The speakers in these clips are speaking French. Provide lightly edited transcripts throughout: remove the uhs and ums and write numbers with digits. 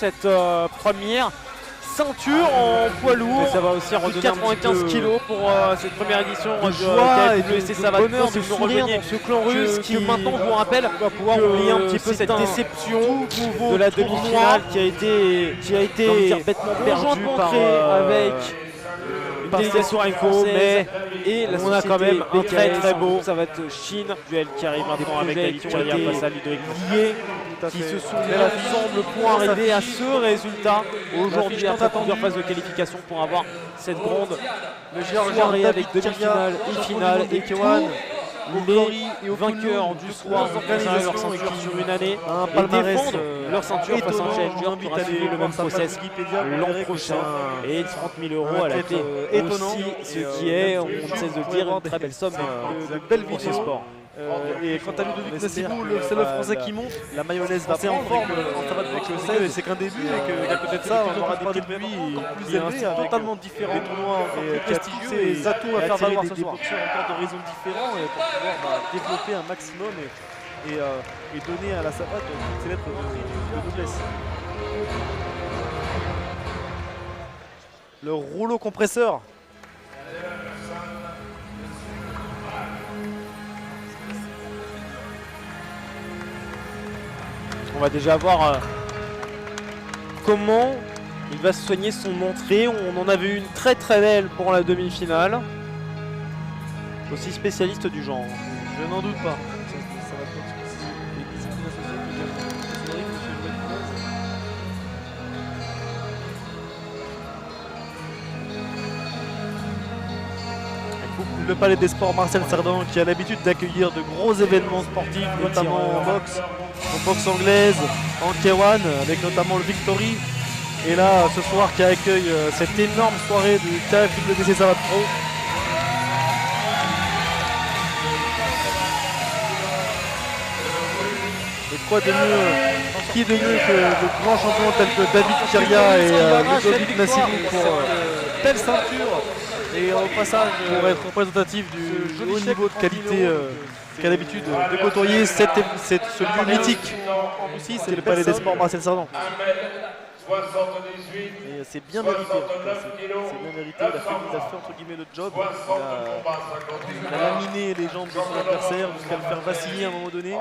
cette première ceinture en poids lourd. Et ça va aussi redonner 95 kg pour cette première édition de joie et de ça va bonheur, de de nous sourire rejoindre dans ce clan russe qui maintenant je vous rappelle va pouvoir oublier un oublier petit peu cette déception nouveau de la tournoi demi-finale qui a été j'ai envie de dire bêtement conjointement perdue par créé avec par délégation Sorenko, mais et la on a quand même un très très beau ça va être Chine, duel qui arrive maintenant avec David Carrière face à Ludovic liés qui se sont Belle ensemble pour arriver à ce résultat aujourd'hui L'affiche après tant plusieurs attendue. phases de qualification pour avoir cette grande le Géorgien soirée avec David demi-finale Kiria, et finale et Kewan, les vainqueurs du soir conservent leur ceinture sur une année un et palmarès défendent leur ceinture face à un challenger qui invite aura à suivi aller le même process l'an prochain et 30 000 euros à la clé étonnant. aussi, ce qui est, on ne cesse de le dire, une très belle somme de belles pour ce vidéos. sport. Et quant à Ludovic Nassibou, c'est le français qui monte. La mayonnaise va prendre en forme ça va avec le 16 et c'est qu'un début et qu'à côté de ça on aura des prix de lui plus élevés totalement différents, des tournois prestigieux et des atouts à faire valoir ce soir. Encore d'horizons différents et pour pouvoir développer un maximum et donner à la savate toutes ces lettres de noblesse. Le rouleau compresseur. On va déjà voir comment il va soigner son entrée. On en avait une très très belle pour la demi-finale. Aussi spécialiste du genre. Je n'en doute pas. Ça va être les disciplines associées. Le Palais des Sports Marcel Cerdan qui a l'habitude d'accueillir de gros événements sportifs, notamment en boxe anglaise, en K1, avec notamment le Victory. Et là, ce soir, qui accueille cette énorme soirée du KFWC Savate Pro. Et quoi de mieux, qui de mieux que de grands champions tels que David Kiria et Ludovic Nassibou pour telle ceinture et au passage pour être représentatif du haut niveau de qualité qu'a l'habitude de côtoyer ce lieu mythique en Russie, c'est le Palais des Sports Marcel Cerdan. Et c'est bien mérité, c'est bien mérité, il a fait entre guillemets le job, il a laminé les jambes de son adversaire jusqu'à le faire vaciller à un moment donné, et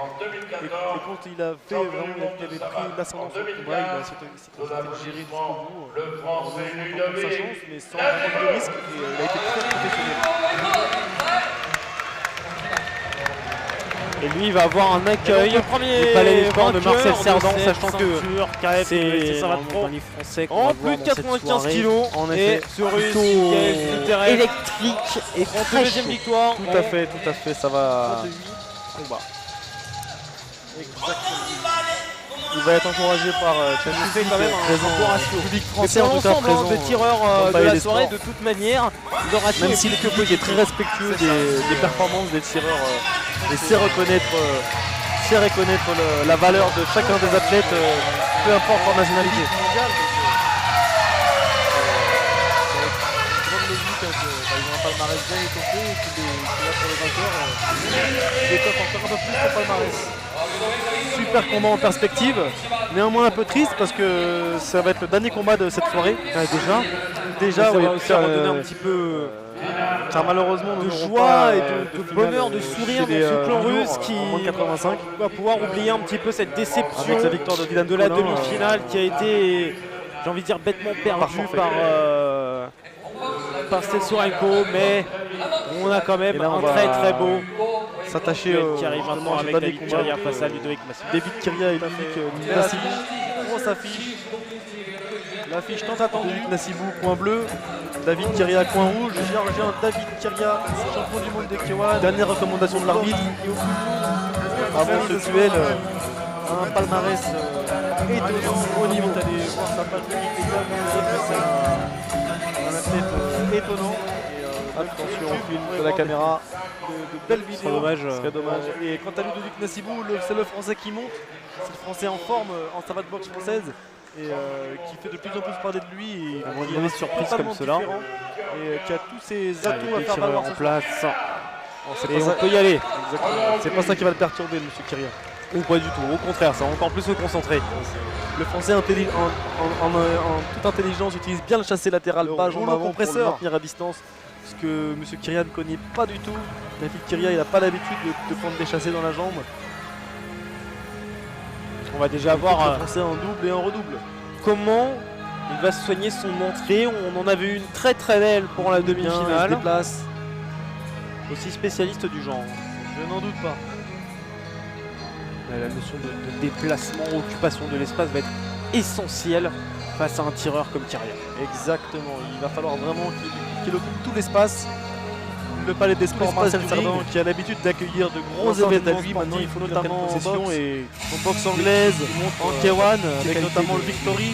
quand il a fait vraiment, il avait pris l'ascendant sur le combat, il a essayé de gérer jusqu'au bout, en tentant sa chance, mais sans prendre de risque, et il a été très professionnel. Et lui il va avoir un accueil le premier du Palais des Sports de Marcel Cerdan, sachant que c'est français en plus de 95 kilos en effet, sur une électrique et très deuxième chaud. victoire. Tout à fait, ça va. Il va être encouragé par fait quand même un public C'est français en tout cas l'ensemble présent de tireurs de la soirée de toute manière. Le ratio même est si le plus que public est très respectueux des performances des tireurs et sait reconnaître la valeur de chacun des athlètes, peu importe leur nationalité. Ils ont un palmarès bien étoffé et qu'il est là pour les vainqueurs. Il étoffe encore un peu plus son palmarès. Super combat en perspective, néanmoins un peu triste parce que ça va être le dernier combat de cette soirée. Déjà, ça oui, va aussi redonner un petit peu car malheureusement de nous n'aurons joie pas, et de finale, bonheur, de sourire dans ce clan juniors russe qui en moins de 85 va pouvoir oublier un petit peu cette déception avec la victoire de Dylan de la Collin, demi-finale qui a été, j'ai envie de dire, bêtement perdue par Sorenko, mais on a quand même là, on un va très très beau s'attacher duel qui arrive maintenant avec dernier David combat. Kiria face à Ludovic Nassibou. David Kiria et Ludovic Nassibou, grosse affiche. L'affiche tant attendue, Ludovic Nassibou, coin bleu, David Kiria, coin rouge, Géorgien David Kiria, champion du monde de K1, dernière recommandation de l'arbitre. Avant ce duel, un palmarès étonnant au niveau. Allez voir sa page Wikipédia, c'est un athlète étonnant. Attention au film de la caméra, de belles vidéos, ce serait dommage. Et quant à Ludovic Nassibou, c'est le français qui monte, c'est le français en forme en savate boxe française et qui fait de plus en plus parler de lui et qui est une surprise comme cela et qui a tous ses atouts à faire valoir en place. Et on peut y aller. C'est pas ça qui va le perturber, monsieur Kiria. Ou pas du tout, au contraire, ça va encore plus se concentrer. Le français en toute intelligence utilise bien le chassé latéral bas, jambe avant pour le maintenir à distance. Ce que M. Kyria ne connaît pas du tout. David Kyria, il n'a pas l'habitude de prendre des chassés dans la jambe. On va déjà voir le français en double et en redouble. Comment il va soigner son entrée. On en avait une très belle pour la demi-finale. Il se déplace. Aussi spécialiste du genre. Je n'en doute pas. La notion de déplacement, occupation de l'espace va être essentielle face à un tireur comme Kyria. Exactement, il va falloir vraiment qu'il occupe tout l'espace. Le palais des sports Marcel Cerdan qui a l'habitude d'accueillir de gros événements à lui. Maintenant il faut notamment en possession et en boxe anglaise, en K1 avec notamment le Victory.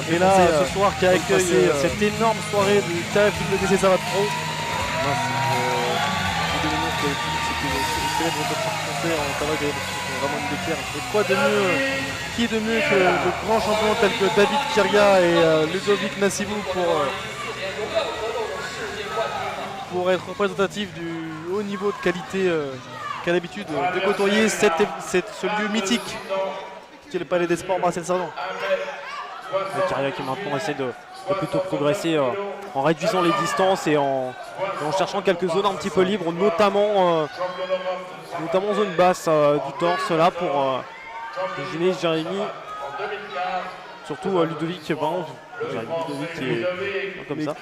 Et là ce soir qui accueille cette énorme soirée du KFWC Savate Pro. C'était le boxeur français en travail Ramon Decker. Et quoi de mieux, qui de mieux que de grands champions tels que David Kyria et Ludovic Nassibou pour être représentatif du haut niveau de qualité qu'a l'habitude de côtoyer ce lieu mythique qui est le Palais des Sports Marcel Cerdan. Kyria qui maintenant essaie de plutôt progresser en réduisant les distances et en cherchant quelques zones un petit peu libres, notamment en zone basse du torse là pour gêner Jérémy. Surtout Ludovic, Ludovic qui est comme ça.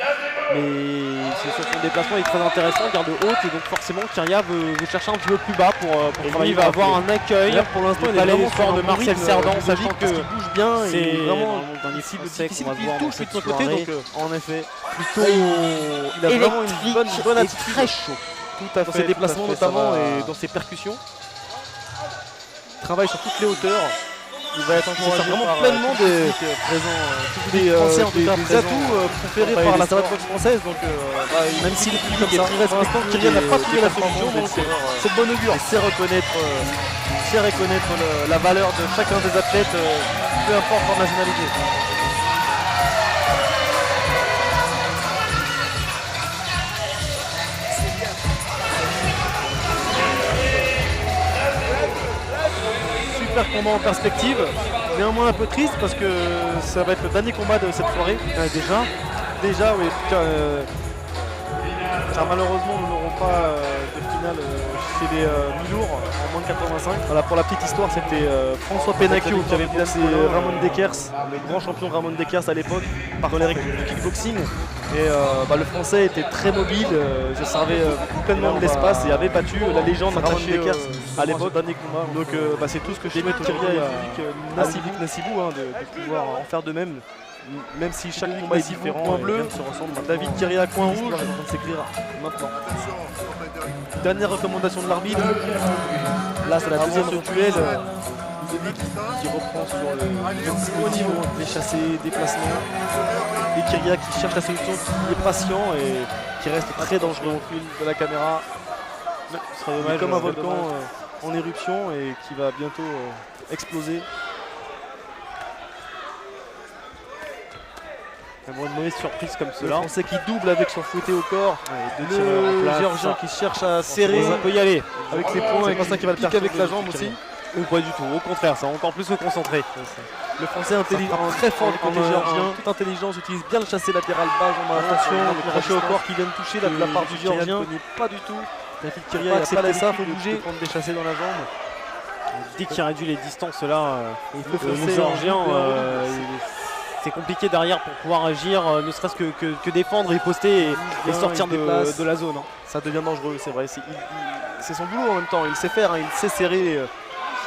Mais sur son déplacement il est très intéressant, garde haute et donc forcément Kyria veut chercher un petit peu plus bas pour travailler. Il va avoir un accueil. Là, pour l'instant il est vraiment fort de Marcel Cerdan, sachant que il bouge bien. C'est vraiment un cible difficile difficile qu'on va qui voir touche dans de son cette côté. soirée. Donc en effet, Plutôt il a vraiment une bonne et attitude. très chaud. Tout à fait, dans ses déplacements notamment et dans ses percussions. Il travaille sur toutes les hauteurs. Il va être encouragé vraiment pleinement des Français en tout cas des atouts préférés par la Savate Boxe française. Donc même si le public est très respectant, Kyria n'a pas trouvé la solution. Donc c'est de bonne augure. Il sait reconnaître la valeur de chacun des athlètes, peu importe leur nationalité. Super combat en perspective, néanmoins un peu triste parce que ça va être le dernier combat de cette soirée. Déjà oui, car malheureusement nous n'aurons pas de finale chez les mi-lourds en moins de 85. Voilà, pour la petite histoire, c'était François Penacchio qui avait placé Ramon Deckers, le grand champion Ramon Deckers à l'époque, dans les règles du kickboxing. Et le français était très mobile, se servait pleinement de l'espace et avait battu la légende Ramon Deckers à l'époque. Dernier combat. Donc c'est tout ce que je souhaite Kyria et Ludovic Nassibou de pouvoir en faire de même. Même si chaque combat est différent, coin bleu, se ressemble. David Kyria, coin rouge, est en train de s'écrire maintenant. Dernière recommandation de l'arbitre. Là, c'est la deuxième rituelle. Ludovic qui reprend sur le haut niveau, les chassés, déplacements. Et Kyria qui cherche la solution, qui est patient et qui reste très dangereux au fil de la caméra. Ce sera dommage, comme un volcan en éruption et qui va bientôt exploser. Vraiment une mauvaise surprise comme cela. Le français qui double avec son fouetté au corps. Ouais, le géorgien qui cherche à serrer. On peut y aller avec les poings. C'est pas ça qui va le faire avec la jambe aussi. Ou pas du tout, au contraire, ça va encore plus se concentrer. Le français intelligent, très fort du côté géorgien. Toute intelligence utilise bien le chassé latéral bas. Attention, le crochet au corps qui vient de toucher de la part du géorgien. Ne connaît pas du tout. David Kyria n'a pas l'habitude de prendre des chassés dans la jambe. Dès qu'il réduit les distances là, le géorgien, c'est compliqué derrière pour pouvoir agir, ne serait-ce que défendre, riposter et sortir de la zone. Ça devient dangereux, c'est vrai. C'est son boulot en même temps, il sait faire, il sait serrer.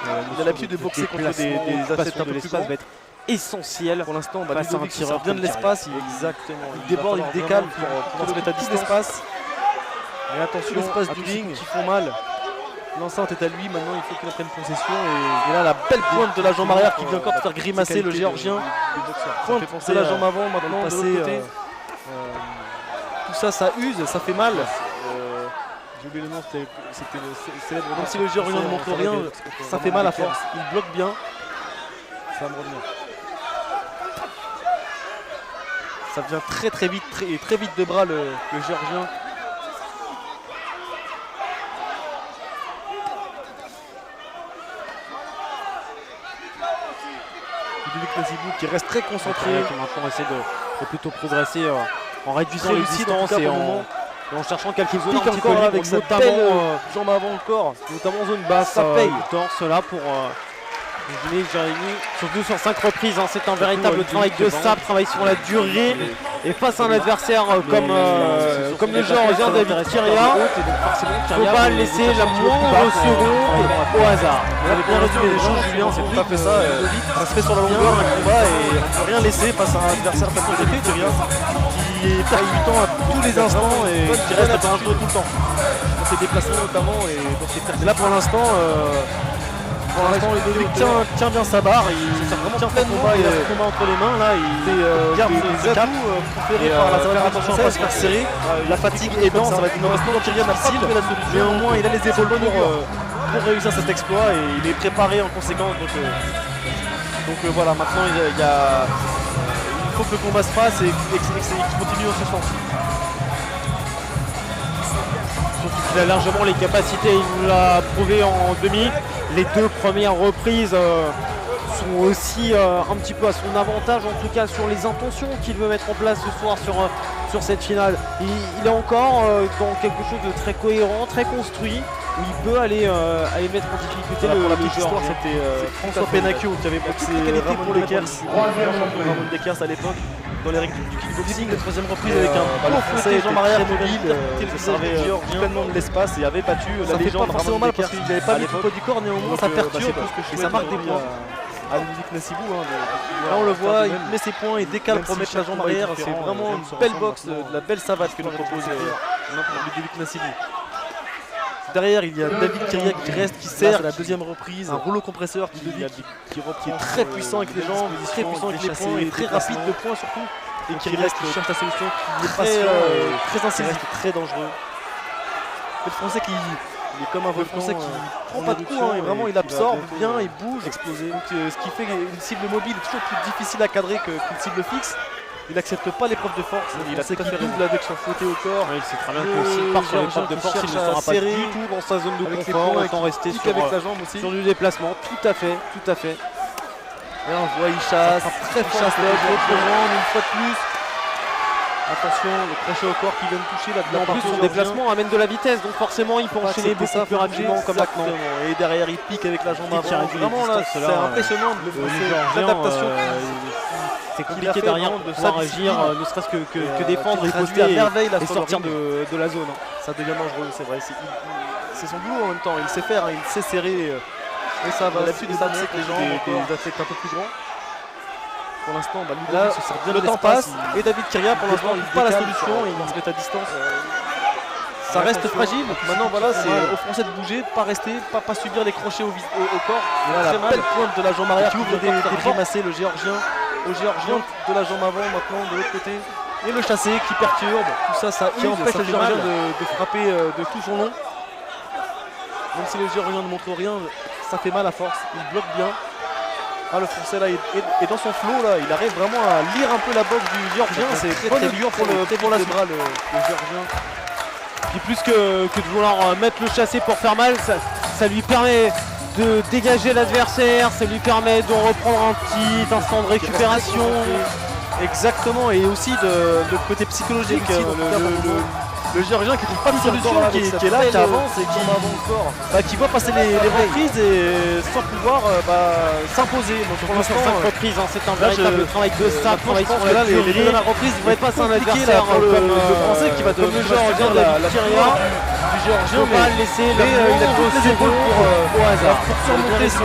Il a l'habitude de boxer contre des athlètes un peu plus grands. Va être essentiel. Pour l'instant, Ludovic sort bien de l'espace. Exactement. Il déborde, il décale pour se mettre à distance. Et attention, l'espace du ring qui font mal. L'enceinte est à lui, maintenant il faut qu'il en prenne possession. Et là, la belle pointe de la jambe arrière qui vient encore de faire grimacer le géorgien. Pointe de la jambe avant, maintenant de l'autre côté. Tout ça, ça use, ça fait mal. J'ai oublié le nom, c'était le célèbre. Même si le géorgien ne montre rien, ça fait mal à force. Il bloque bien. Ça va me revenir. Ça devient très vite, très vite de bras le géorgien. Nassibou qui reste très concentré. Qui maintenant essaie de plutôt progresser en réduisant Très les lucide, distances en tout cas, et pour le moment. en cherchant quelques zones Pique un petit peu encore là, libres, avec sa notamment, belle jambe avant le corps. notamment en zone basse. Ça paye. Du torse là pour Jérémy, surtout sur 5 reprises, hein, c'est un véritable travail de sabre, travail sur la durée. Et face à un adversaire comme le géorgien David Kyria, il ne faut pas laisser la moindre seconde au hasard. Vous avez bien résumé les choses, Julien, c'est tout à fait ça. Ça se fait sur la longueur un combat et on ne peut rien laisser face à un adversaire comme Kyria qui est percutant à tous les instants et qui reste dangereux tout le temps. Dans ses déplacements notamment et dans ses pertes. Et là pour l'instant, Ludovic tient bien sa barre, il tient pleinement le combat entre les mains, là, il garde ses atouts conférés par la fédération française, pas se faire serrer, la fatigue aidant, ça va être une restauration dont Kyria n'a pas trouvé la solution, mais au moins il a les épaules pour réussir cet exploit et il est préparé en conséquence. Donc voilà, maintenant il faut que le combat se fasse et qu'il continue en ce sens. Il a largement les capacités, il nous l'a prouvé en demi. Les 2 premières reprises sont aussi un petit peu à son avantage, en tout cas sur les intentions qu'il veut mettre en place ce soir sur cette finale. Il est encore dans quelque chose de très cohérent, très construit, où il peut aller mettre en difficulté Pour la le petite joueur. histoire, c'était François Penacchio qui avait boxé Ramon Dekers, Ramon Dekers à l'époque, dans les règles du kickboxing. La 3e reprise avec un beau français Jean Maria mobile, qui servait pleinement de l'espace et avait battu la légende Ramon Dekers. Parce qu'il n'avait pas mis le poids du corps, néanmoins ça perturbe et ça marque des points. À Ludovic Nassibou, là on le voit, il met ses points, il décale pour mettre la jambe arrière. C'est vraiment une belle boxe, de la belle savate que nous propose Ludovic Nassibou. Derrière, il y a David Kyria qui reste, qui sert à la 2e reprise, un rouleau compresseur qui est très puissant avec les jambes, très puissant avec les points et très rapide de points surtout. Et qui reste, cherche la solution, qui est patient, très incisif, très dangereux. Le Français qui est comme un volcan, qui prend pas de coups, et vraiment il absorbe bien, il bouge, explosé. Donc, ce qui fait qu'une cible mobile est toujours plus difficile à cadrer qu'une cible fixe. Il n'accepte pas l'épreuve de force, il a fait qu'il double avec son fouetté au corps. Il sait très bien que s'il part sur l'épreuve de force, il ne sera pas du tout dans sa zone de confort, autant rester avec la jambe aussi. Sur du déplacement. Tout à fait. Et on voit, il chasse, très fort, une fois de plus. Attention, le crochet au corps qui vient de toucher là. En plus, son déplacement amène de la vitesse, donc forcément il peut enchaîner beaucoup plus rapidement comme maintenant. Et derrière, il pique avec la jambe avant. Vraiment là, c'est impressionnant l'adaptation. C'est compliqué derrière de pouvoir agir, ne serait-ce que défendre, riposter à merveille et sortir de la zone. Ça devient dangereux, c'est vrai. C'est son boulot en même temps, il sait faire, il sait serrer. Et ça va, l'habitude de taxer les gens, des athlètes un peu plus grands. Pour l'instant, là, le temps passe et David Kyria, pour l'instant, il n'a pas la solution et il se met à distance. Ça reste fragile. Maintenant, voilà, c'est aux Français de bouger, de pas subir les crochets au corps. Voilà, la belle pointe de la jambe arrière qui ouvre des grimacés, le géorgien. Au géorgien de la jambe avant, maintenant de l'autre côté. Et le chassé qui perturbe. Tout ça, ça empêche le géorgien de frapper de tout son long. Même si le géorgien ne montre rien, ça fait mal à force. Il bloque bien. Ah, le Français là est dans son flow là, il arrive vraiment à lire un peu la boxe du géorgien, c'est très dur pour la bras le géorgien. Puis plus que de vouloir mettre le chassé pour faire mal, ça lui permet de dégager l'adversaire, ça lui permet de reprendre un petit instant de récupération. Exactement, et aussi de côté psychologique, le géorgien qui trouve pas de solution, qui est là, qui avance et qui voit passer les reprises et sans pouvoir s'imposer. Pour l'instant, 5 reprises, c'est un véritable travail de sabre, travail sur la durée. Les dernières reprises vont être pas un adversaire comme le français qui va devenir le géorgien de la Kyria du géorgien, mais il a toutes les épaules au hasard pour surmonter ce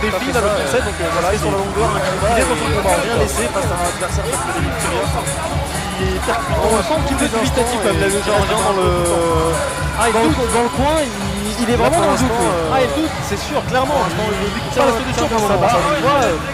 défi là, le français. Donc voilà, il est sur la longueur, il est dans son combat, rien laissé face à un adversaire comme le Kyria. On sent un petit peu dubitatif comme le géorgien dans le coin, il est vraiment dans le doute. Il doute, c'est sûr, clairement. Il tient la solution pour sa barre.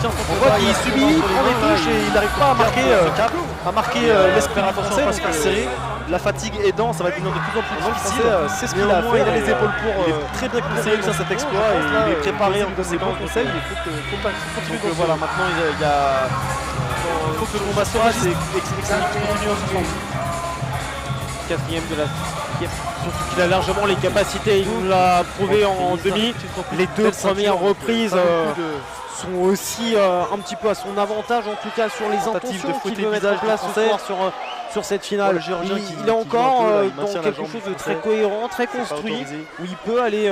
On voit qu'il subit, il prend des touches et il n'arrive pas à marquer l'esprit français, parce que serré. La fatigue aidant, ça va devenir de plus en plus difficile. C'est ce qu'il a fait, il a les épaules pour très bien conseiller cet exploit et il est préparé en conséquence. Il faut continuer. Donc voilà, maintenant il faut que le combat se fasse et continue en ce sens. 4e de la 5e. Surtout qu'il a largement les capacités, il nous l'a prouvé en demi. Les 2 premières reprises sont aussi un petit peu à son avantage, en tout cas sur les intentions qu'il veut mettre en place ce soir sur cette finale. Il est encore dans quelque chose de très cohérent, très construit, où il peut aller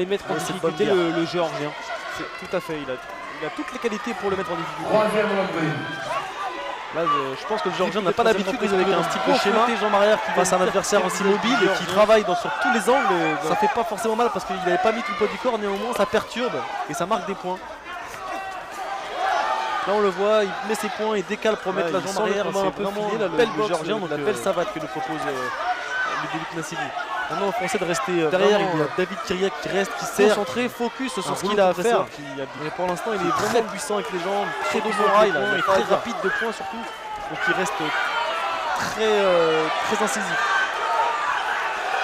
mettre en difficulté le Géorgien. Tout à fait, il a toutes les qualités pour le mettre en difficulté. Là, je pense que le Géorgien n'a pas l'habitude de jouer avec un petit peu schéma face à un adversaire aussi mobile et qui travaille sur tous les angles. Ça fait pas forcément mal parce qu'il n'avait pas mis tout le poids du corps, néanmoins ça perturbe et ça marque des points. Là on le voit, il met ses points, il décale pour mettre la jambe arrière, c'est un peu filé, là, le Géorgien, donc la belle savate que nous propose Ludovic Nassibou. Maintenant au Français de rester derrière, il y a David Kyria qui reste, qui s'est concentré, focus sur ce qu'il a à faire. Mais pour l'instant il est très puissant avec les jambes, très beau moral, il est très rapide de points surtout, donc il reste très incisif.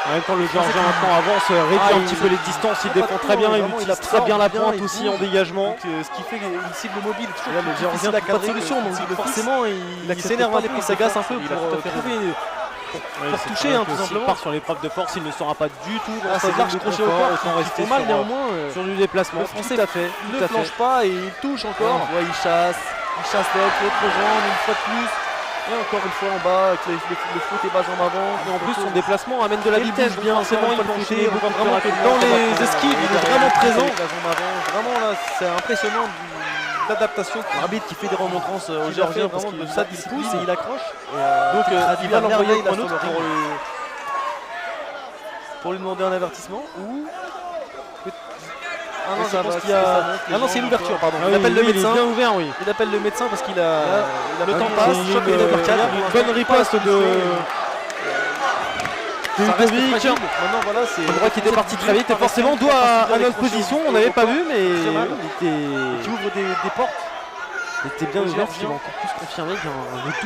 En même temps, le Géorgien maintenant avance, réduit un petit peu les distances, il défend très bien, il utilise très bien la pointe aussi en dégagement. Ce qui fait une cible mobile. Là, le Géorgien n'a pas de solution, donc forcément il s'énerve un peu, il s'agace un peu pour toucher, tout simplement. S'il part sur l'épreuve de force, il ne sera pas du tout dans c'est large crochet au corps, autant rester mal néanmoins sur du déplacement. Le Français ne flanche pas et il touche encore. Il chasse l'autre jambe une fois de plus. Et encore une fois en bas avec le foot et bas jambes avant. Et en plus son déplacement amène de la vitesse. Bien forcément il penché, vraiment dans les esquives, il est vraiment présent. Vraiment là c'est impressionnant l'adaptation. L'arbitre qui fait des remontrances au Géorgien, vraiment de ça il pousse et il accroche. Donc il va l'envoyer un autre pour lui demander un avertissement ou. Ah non, je pense qu'il y a. Ah non, c'est une ouverture, pardon. Il appelle le médecin. Bien ouvert, oui. Il appelle le médecin parce qu'il a. Le temps passe. Une bonne riposte de Ludovic. Maintenant, voilà, c'est. Le droit qui était parti très vite et forcément doit à notre position. On n'avait pas vu, mais il ouvre des portes. Il était bien ouvert, ce qui va encore plus confirmer qu'il y a un doute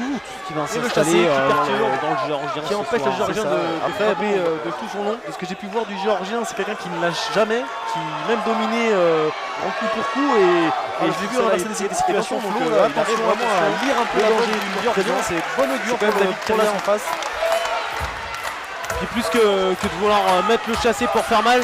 qui va s'installer dans le Géorgien. Qui empêche le Géorgien de frapper de tout son long. De ce que j'ai pu voir du Géorgien, c'est quelqu'un qui ne lâche jamais, qui même dominé en coup pour coup. Et j'ai vu inverser des situations. Donc attention vraiment à lire un peu le danger du Géorgien. C'est bon augure pour David Kyria en face. Puis plus que de vouloir mettre le chassé pour faire mal,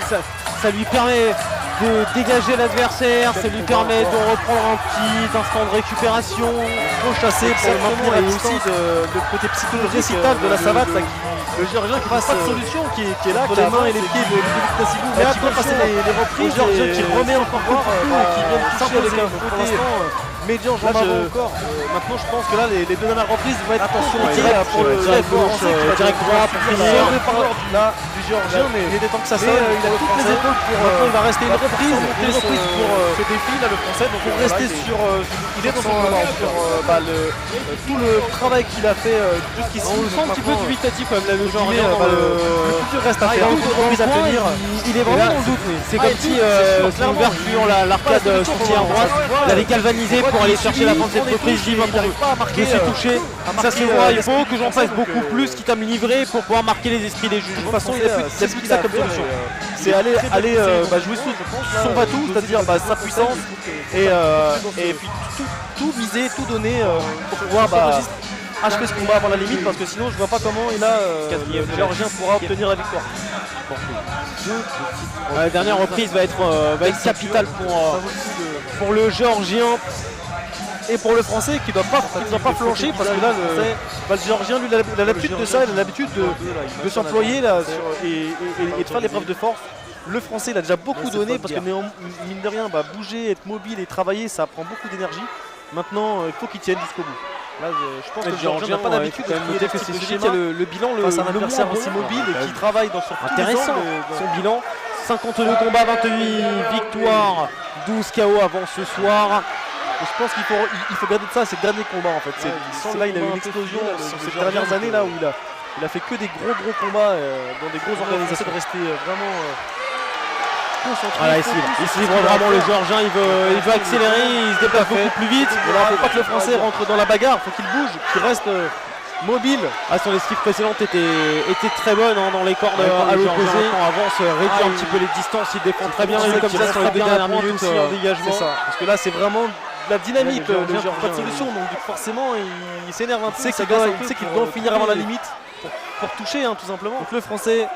ça lui permet de dégager l'adversaire, ça lui permet de reprendre un petit instant de récupération. Trop chassé pour maintenir et aussi le côté psychologique de la savate là, le Géorgien qui passe pas de solution qui est là, qui a les mains et les pieds de Ludovic Nassibou, mais qui va passer les reprises, le Géorgien qui remet encore coup qui vient de toucher avec un côté médian jambe avant encore. Maintenant je pense que là les deux dernières reprises vont être attention pour le direct gauche, direct droit pour finir là du Géorgien, mais il est temps que ça sonne, il a toutes les épaules pour maintenant il va rester une reprise pour ce défi là le Français, donc pour rester sur il est dans son tout le travail qu'il a fait jusqu'ici. On le sent un petit peu dubitatif quand même là, le Géorgien. Le futur reste à faire, toute reprise à tenir. Il est vraiment dans le doute. C'est comme si l'ouverture, l'arcade sortie à droite, il allait galvaniser pour aller chercher la fin de cette reprise. Il n'arrive pas à marquer, je suis touché. Ça se voit, il faut que j'en fasse beaucoup plus, quitte à me livrer pour pouvoir marquer les esprits des juges. De toute façon, il a plus que ça comme solution. C'est aller jouer sous son batou, c'est-à-dire sa puissance et puis tout miser, tout donner pour pouvoir achever ce combat avant la limite, parce que sinon je vois pas comment le Géorgien pourra obtenir la victoire. La dernière reprise va être capitale pour le Géorgien et pour le Français qui ne doit pas flancher, parce que là le Géorgien lui il a l'habitude de ça, il a l'habitude de s'employer et de faire l'épreuve de force. Le Français il a déjà beaucoup donné parce que mine de rien bouger, être mobile et travailler ça prend beaucoup d'énergie. Maintenant il faut qu'il tienne jusqu'au bout. Là, je pense que le Géorgien n'a pas l'habitude de jouer que c'est celui qui a le bilan face à un adversaire aussi mobile et qui travaille sur intéressant son bilan. 52 combats, 28 victoires, 12 KO avant ce soir. Et je pense qu'il faut garder de ça ses derniers combats en fait. Là il a eu une explosion sur ces dernières années là où il a fait que des gros combats dans des grosses organisations, de rester vraiment concentré. Voilà, il se livre vraiment le Géorgien, il veut accélérer, il se déplace beaucoup plus vite. Il ne faut pas que le Français rentre dans la bagarre, il faut qu'il bouge, qu'il reste mobile. Son esquive précédente était très bonne dans les cordes à l'opposé. Avance, réduit un petit peu les distances, il défend très bien, comme ça sur les dernières minutes en dégagement. Parce que là c'est vraiment la dynamite, le Géorgien n'a pas de solution, donc forcément il s'énerve un peu, il sait qu'il doit finir avant la limite pour toucher tout simplement. Donc le Français,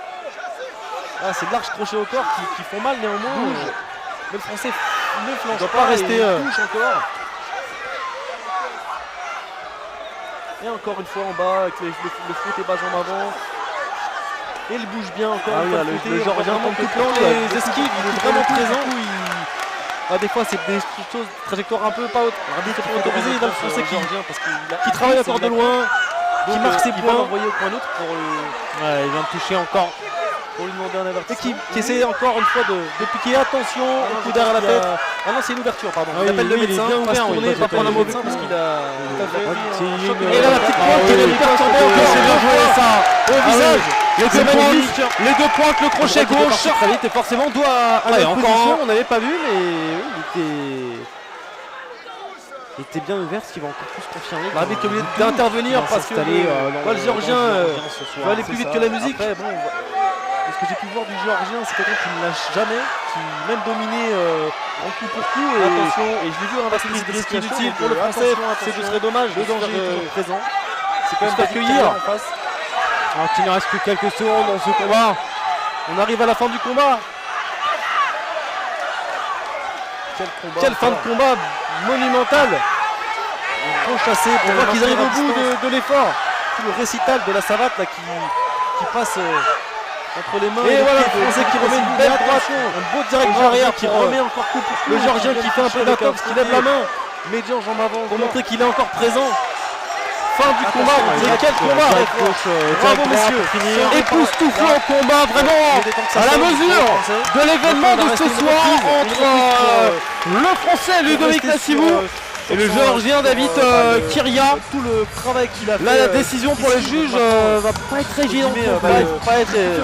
c'est de larges crochets au corps qui font mal néanmoins. Mais le Français flanche pas, rester touche encore. Et encore une fois en bas avec le foot et bas en avant. Et il bouge bien encore. Le Géorgien tente tout le temps les esquives, il est vraiment présent. Des fois c'est des choses, trajectoire un peu pas haute. L'arbitre est autorisé, il a le Français qui travaille encore de loin, qui marque ses points. Envoyé au point neutre pour il vient de toucher encore. Pour lui demander un avertissement. Qui essaie encore une fois de piquer. Attention, un coup d'arrêt à la tête. Ah non, c'est une ouverture, pardon. Il appelle le médecin, pas se tourner, pas prendre un médecin parce qu'il a. Et là, la petite pointe qui est perturbée. C'est bien joué ça. Au visage. Les deux pointes, le crochet gauche. Très vite et forcément doit à la position. On n'avait pas vu, mais il était bien ouvert, ce qui va encore plus confirmer. L'arbitre est obligé d'intervenir parce que le Géorgien va aller plus vite que la musique. Ce que j'ai pu voir du Géorgien, c'est quelqu'un qui ne lâche jamais, qui même dominé en coup pour coup. Et je l'ai vu inverser des risques inutiles pour le Français. Ce serait dommage. Le danger est toujours présent. C'est quand même d'accueillir en face. Alors qu'il ne reste plus quelques secondes dans ce combat. On arrive à la fin du combat. Quelle fin de combat monumentale. Trop chassé pour voir qu'ils arrivent au bout de l'effort. Tout le récital de la savate là, qui passe entre les mains. Et voilà le Français qui remet une belle droite, un beau direct arrière qui remet encore coup pour coup. Le Géorgien qui fait un peu d'intox, qui lève la main. Médian jambe avant pour montrer qu'il est encore présent. Fin du combat, quel combat! Bravo messieurs! Époustouflant combat, vraiment à la mesure de l'événement de ce soir entre le Français Ludovic Nassibou et le Géorgien David Kiria. Tout le travail qu'il a fait. Là, la décision pour les juges va pas être évidente.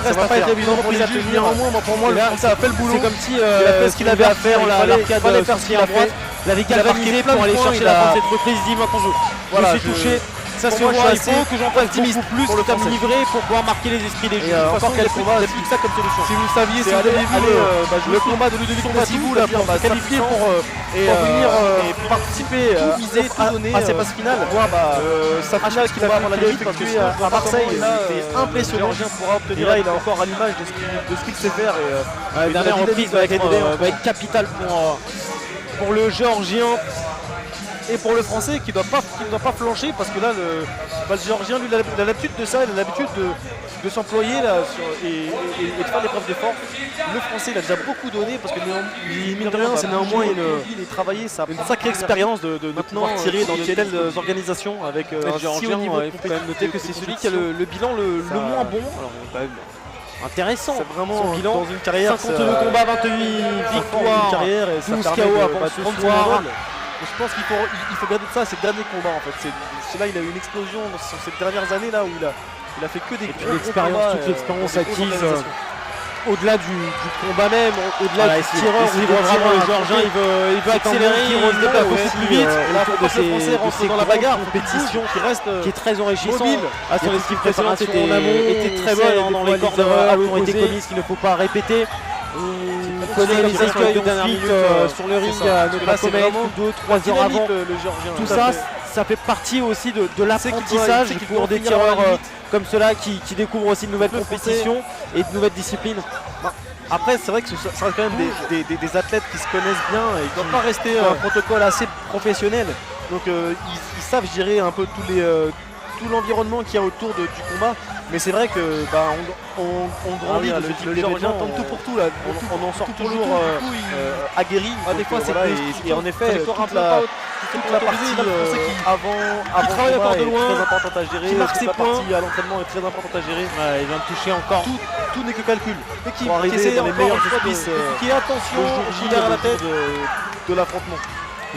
Ça va pas être évident pour les juges. Néanmoins, pour moi, le Français a fait le boulot. C'est comme si il a fait ce qu'il avait à faire. L'arcade fallait faire ce qu'il a fait. La Vical marqué pour aller chercher la fin de cette reprise. Il dit maintenant je suis touché. Ça se voit, il faut que j'en fasse beaucoup plus pour le livrer pour pouvoir marquer les esprits des juges. Encore quel combat, plus que ça comme solution. Si vous saviez, si vous avez vu le combat de Ludovic Nassibou là pour qualifier pour venir participer, tout donner à ces phases finales, voir sa finale qu'il a avant la limite parce que à Marseille c'était impressionnant. Et là il est encore à l'image de ce qu'il sait faire. La dernière reprise va être capitale pour le Géorgien. Et pour le Français qui ne doit pas flancher parce que là le Géorgien lui il a l'habitude de ça, il a l'habitude de s'employer et de faire des preuves d'effort. Le Français il a déjà beaucoup donné parce que mine de rien c'est néanmoins il est travaillé, ça une sacrée expérience de pouvoir tirer dans de telles organisations avec un Géorgien. Il faut quand même noter que c'est celui qui a le bilan le moins bon. Alors, intéressant, c'est vraiment son bilan dans une carrière 52 combats, 28 victoires, 12 KO avant ce soir. Je pense qu'il faut garder de ça ses derniers combats en fait. Là il a eu une explosion sur ces dernières années là où il a fait que des gros combats. Toute l'expérience acquise au-delà du combat même, au-delà du tireur, il voit vraiment le Géorgien, il veut accélérer, il va beaucoup plus vite. Là pour que les Français rentrent dans la bagarre, compétition qui est très enrichissante. Son équipe précédente était très bonne dans les corps de ont été commises qu'il ne faut pas répéter. On connaît les accueils de dernière minute sur le ring, notamment 2-3 heures avant. Tout ça, ça fait partie aussi de l'apprentissage pour des tireurs comme ceux-là qui découvrent aussi de nouvelles compétitions et de nouvelles disciplines. Après, c'est vrai que ça reste quand même des athlètes qui se connaissent bien et qui ne doivent pas rester un protocole assez professionnel. Donc ils savent gérer un peu tout l'environnement qu'il y a autour du combat. Mais c'est vrai que on grandit de ce type d'événement, tente tout pour tout là. On en sort toujours aguerri. Des fois c'est et en effet toute la partie avant qui travaille encore de loin, très importante à gérer. Qui marque ses points. La partie à l'entraînement est très importante à gérer. Il vient de toucher encore. Tout n'est que calcul. Qui essaie dans les meilleurs auspices. Qui attention à la tête de l'affrontement.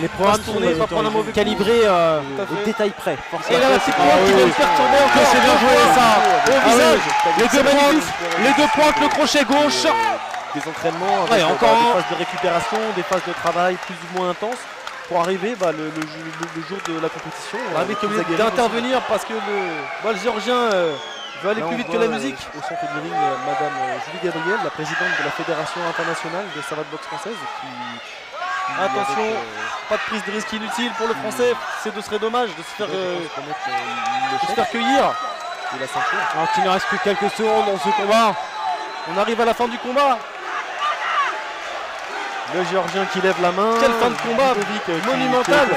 Les programmes sont pas calibrés au détail près. Et là, c'est pour qui vient perturber encore. C'est bien joué ça. Au visage. Les deux pointes, le crochet gauche. Des entraînements, avec des phases de récupération, des phases de travail plus ou moins intenses pour arriver le jour de la compétition. L'arbitre est obligé d'intervenir parce que le Géorgien veut aller plus vite que la musique. Au centre du ring, Madame Julie Gabriel, la présidente de la Fédération internationale de savate boxe française, attention, pas de prise de risque inutile pour le Français, ce serait dommage de se faire cueillir. Et la ceinture. Alors qu'il ne reste plus quelques secondes dans ce combat. On arrive à la fin du combat. Le Géorgien qui lève la main. Quelle fin de combat monumentale.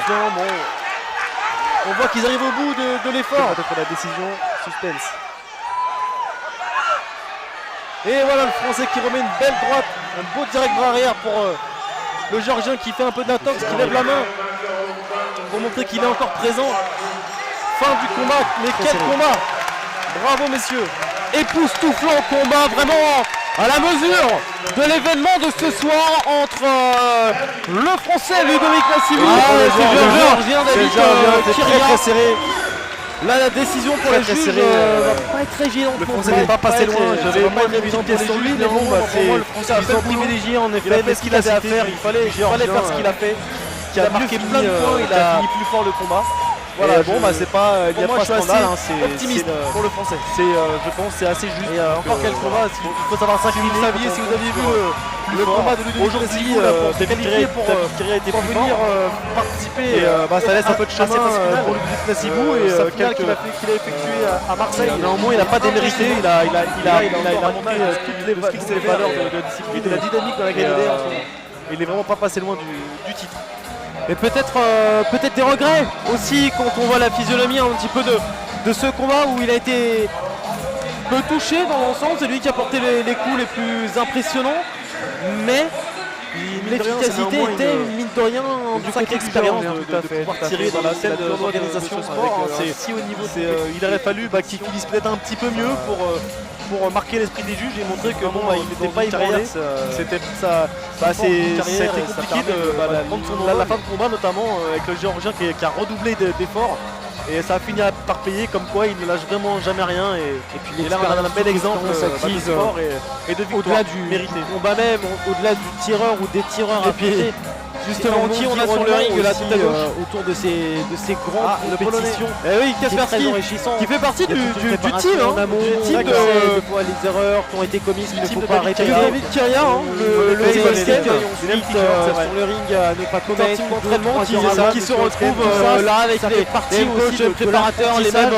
On voit qu'ils arrivent au bout de l'effort. Peut-être la décision, suspense. Et voilà le Français qui remet une belle droite, un beau direct bras arrière pour le Géorgien qui fait un peu d'intox, qui lève la main pour montrer qu'il est encore présent. Fin du combat, mais quel combat! Bravo messieurs! Époustouflant combat, vraiment à la mesure de l'événement de ce soir entre le Français Ludovic Nassibou et le Géorgien David Kyria. Très serré. Là, la décision pour les juges va pas être très gênante. Le Français n'est pas passé loin. J'avais moins une pièce sur lui, mais bon, le Français a fait privilégié en effet. Il a fait ce qu'il avait à faire. Il fallait faire ce qu'il a fait. Qui a marqué plein de points. Il a fini plus fort le combat. Voilà, bon, bah c'est pas. Il n'y a pas de scandale. C'est optimiste pour le Français. Je pense c'est assez juste. Et encore quel combat. Il faut savoir s'incliner. Si vous aviez vu le combat de Ludovic Nassibou pour qualifier pour venir participer, ça laisse un peu de chemin pour Ludovic Nassibou et qu'il a effectué à Marseille. Néanmoins, il n'a pas démérité. Il a montré toutes les valeurs de la discipline, de la dynamique dans laquelle il est en ce moment. Il n'est vraiment pas passé loin du titre. Et peut-être des regrets aussi quand on voit la physionomie un petit peu de ce combat où il a été peu touché dans l'ensemble. C'est lui qui a porté les coups les plus impressionnants, mais l'efficacité était mine de rien du côté expérience de pouvoir tirer dans la scène de l'organisation sport. Si au niveau, il aurait fallu qu'il finisse peut-être un petit peu mieux pour marquer l'esprit des juges et montrer que il n'était pas ébranlé. C'était compliqué la fin de combat, notamment avec le Géorgien qui a redoublé d'efforts. Et ça a fini par payer, comme quoi il ne lâche vraiment jamais rien. Et puis là, on a un bel exemple de sport et de victoire au-delà du mérité. combat même, au-delà du tireur ou des tireurs impliqués. Justement, qui on a sur le ring là tout à gauche autour de ces grandes compétitions. Et oui, Kaspersky qui fait partie du team en amont, les erreurs qui ont été commises, qu'il ne faut pas répéter. David Kyria, le team ensuite sur le ring à ne pas commettre d'entraînement qui se retrouve là avec les coachs préparateurs, les mêmes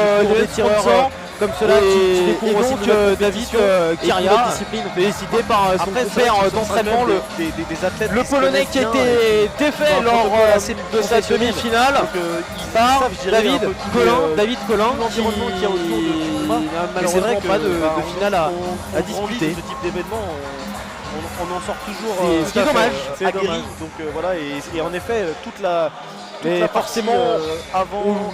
tireurs comme cela, tu découvres aussi David Kyria, félicité par son compère d'entraînement, des athlètes. Le Polonais qui a été défait lors de sa demi-finale par David Collin, l'environnement qu'il y a autour de combat. Malheureusement pas de finale à disputer. Ce type d'événement, on en sort toujours. Ce qui est dommage. Donc voilà, et en effet, toute la mais forcément avant.